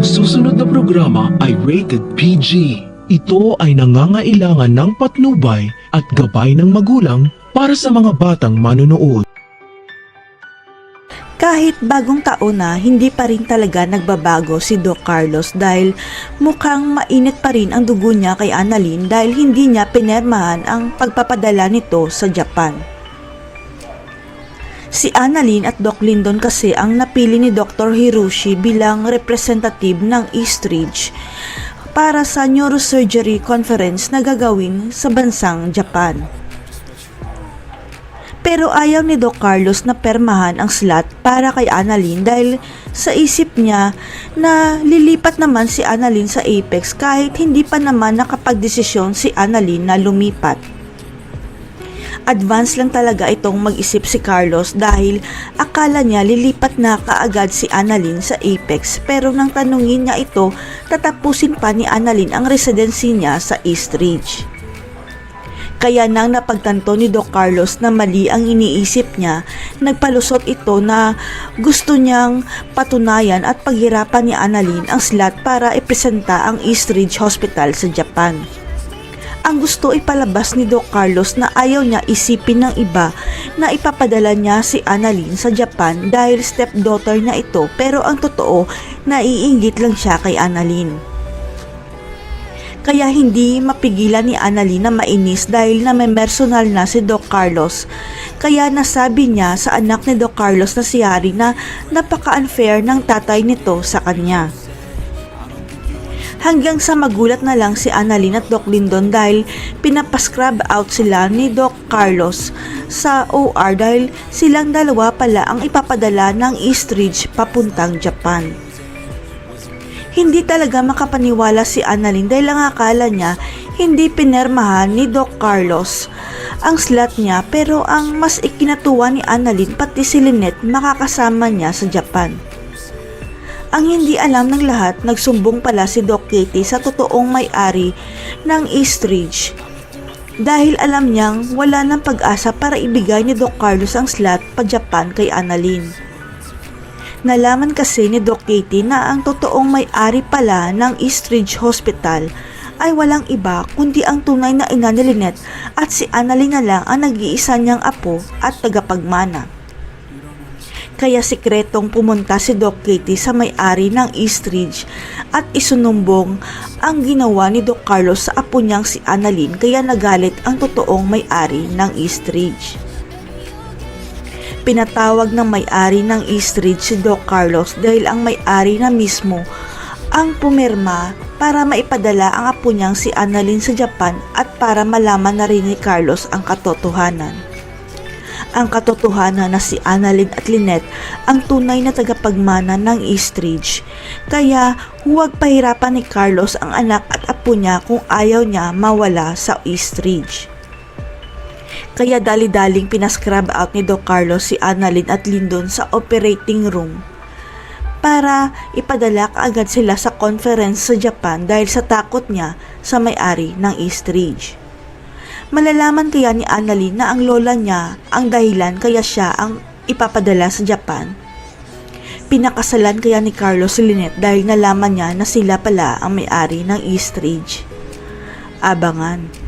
Ang susunod na programa ay rated PG. Ito ay nangangailangan ng patnubay at gabay ng magulang para sa mga batang manonood. Kahit bagong taon na, hindi pa rin talaga nagbabago si Doc Carlos dahil mukhang mainit pa rin ang dugo niya kay Annalyn dahil hindi niya pinermahan ang pagpapadala nito sa Japan. Si Annalyn at Doc Lyndon kasi ang napili ni Dr. Hiroshi bilang representative ng Eastridge para sa neurosurgery conference na gagawin sa bansang Japan. Pero ayaw ni Doc Carlos na permahan ang slot para kay Annalyn dahil sa isip niya na lilipat naman si Annalyn sa Apex kahit hindi pa naman nakapagdesisyon si Annalyn na lumipat. Advance lang talaga itong mag-isip si Carlos dahil akala niya lilipat na kaagad si Annalyn sa Apex pero nang tanungin niya ito, tatapusin pa ni Annalyn ang residency niya sa Eastridge. Kaya nang napagtanto ni Doc Carlos na mali ang iniisip niya, nagpalusot ito na gusto niyang patunayan at paghirapan ni Annalyn ang slot para ipresenta ang Eastridge Hospital sa Japan. Ang gusto ipalabas ni Doc Carlos na ayaw niya isipin ng iba na ipapadala niya si Annalyn sa Japan dahil stepdaughter niya ito pero ang totoo, naiinggit lang siya kay Annalyn. Kaya hindi mapigilan ni Annalyn na mainis dahil namemersonal na si Doc Carlos. Kaya nasabi niya sa anak ni Doc Carlos na si Harry na napaka-unfair ng tatay nito sa kanya. Hanggang sa magulat na lang si Annalyn at Doc Lyndon dahil pinapascrub out sila ni Doc Carlos sa OR dahil silang dalawa pala ang ipapadala ng Eastridge papuntang Japan. Hindi talaga makapaniwala si Annalyn dahil ang akala niya hindi pinermahan ni Doc Carlos ang slot niya pero ang mas ikinatuwa ni Annalyn pati si Lynette makakasama niya sa Japan. Ang hindi alam ng lahat, nagsumbong pala si Doc Katie sa totoong may-ari ng Eastridge dahil alam niyang wala ng pag-asa para ibigay ni Doc Carlos ang slot pa Japan kay Annalyn. Nalaman kasi ni Doc Katie na ang totoong may-ari pala ng Eastridge Hospital ay walang iba kundi ang tunay na ina ni Lynette at si Annalyn na lang ang nag-iisa niyang apo at tagapagmana. Kaya sikretong pumunta si Doc Katie sa may-ari ng Eastridge at isunumbong ang ginawa ni Doc Carlos sa apo niyang si Annalyn kaya nagalit ang totoong may-ari ng Eastridge. Pinatawag ng may-ari ng Eastridge si Doc Carlos dahil ang may-ari na mismo ang pumirma para maipadala ang apo niyang si Annalyn sa Japan at para malaman na rin ni Carlos ang katotohanan. Ang katotohanan na si Annalyn at Lynette ang tunay na tagapagmana ng Eastridge. Kaya huwag pahirapan ni Carlos ang anak at apo niya kung ayaw niya mawala sa Eastridge. Kaya dali-daling pinascrub out ni Doc Carlos si Annalyn at Lyndon sa operating room para ipadala kaagad sila sa conference sa Japan dahil sa takot niya sa may-ari ng Eastridge. Malalaman kaya ni Annalyn na ang lola niya ang dahilan kaya siya ang ipapadala sa Japan? Pinakasalan kaya ni Carlos si Lynette dahil nalaman niya na sila pala ang may-ari ng Eastridge? Abangan.